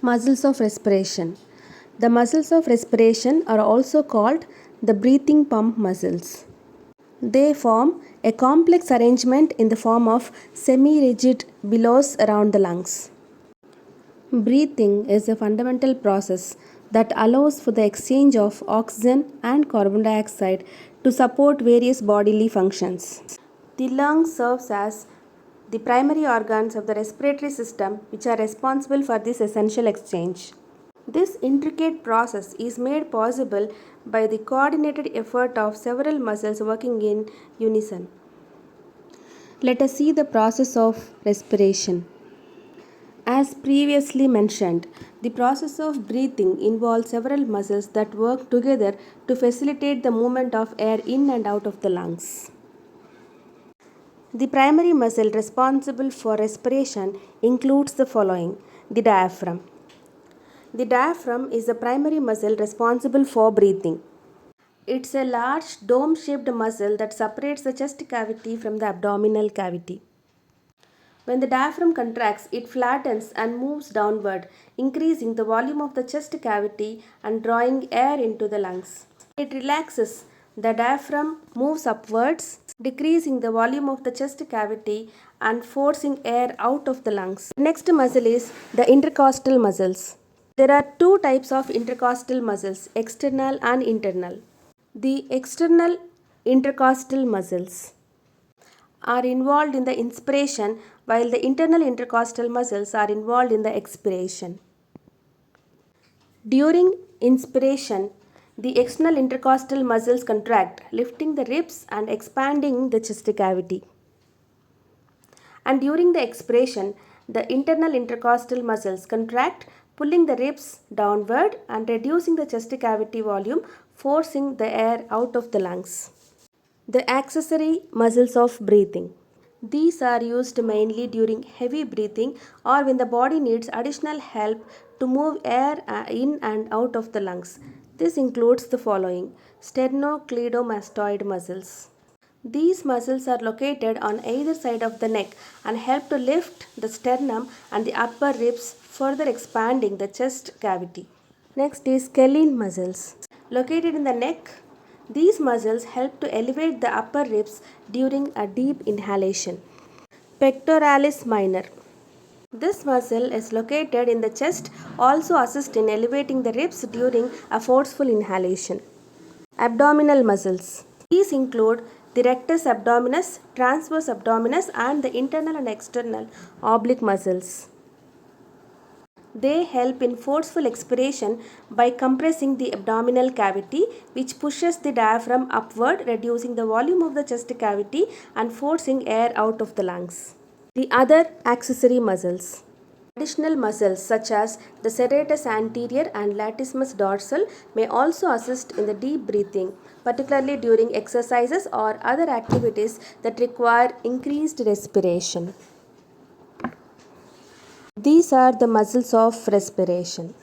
Muscles of respiration. The muscles of respiration are also called the breathing pump muscles. They form a complex arrangement in the form of semi-rigid billows around the lungs. Breathing is a fundamental process that allows for the exchange of oxygen and carbon dioxide to support various bodily functions. The lung serves as the primary organs of the respiratory system which are responsible for this essential exchange. This intricate process is made possible by the coordinated effort of several muscles working in unison. Let us see the process of respiration. As previously mentioned, the process of breathing involves several muscles that work together to facilitate the movement of air in and out of the lungs. The primary muscle responsible for respiration includes the following: the diaphragm. The diaphragm is the primary muscle responsible for breathing. It's a large dome-shaped muscle that separates the chest cavity from the abdominal cavity. When the diaphragm contracts, it flattens and moves downward, increasing the volume of the chest cavity and drawing air into the lungs. It relaxes, the diaphragm moves upwards, decreasing the volume of the chest cavity and forcing air out of the lungs. Next muscle is the intercostal muscles. There are two types of intercostal muscles, external and internal. The external intercostal muscles are involved in the inspiration while the internal intercostal muscles are involved in the expiration. During inspiration, the external intercostal muscles contract, lifting the ribs and expanding the chest cavity. And during the expiration, the internal intercostal muscles contract, pulling the ribs downward and reducing the chest cavity volume, forcing the air out of the lungs. The accessory muscles of breathing. These are used mainly during heavy breathing or when the body needs additional help to move air in and out of the lungs. This includes the following: sternocleidomastoid muscles. These muscles are located on either side of the neck and help to lift the sternum and the upper ribs, further expanding the chest cavity. Next is scalene muscles. Located in the neck, these muscles help to elevate the upper ribs during a deep inhalation. Pectoralis minor. This muscle is located in the chest, also assists in elevating the ribs during a forceful inhalation. Abdominal muscles. These include the rectus abdominis, transverse abdominis, and the internal and external oblique muscles. They help in forceful expiration by compressing the abdominal cavity, which pushes the diaphragm upward, reducing the volume of the chest cavity and forcing air out of the lungs. The other accessory muscles. Additional muscles such as the serratus anterior and latissimus dorsal may also assist in the deep breathing, particularly during exercises or other activities that require increased respiration. These are the muscles of respiration.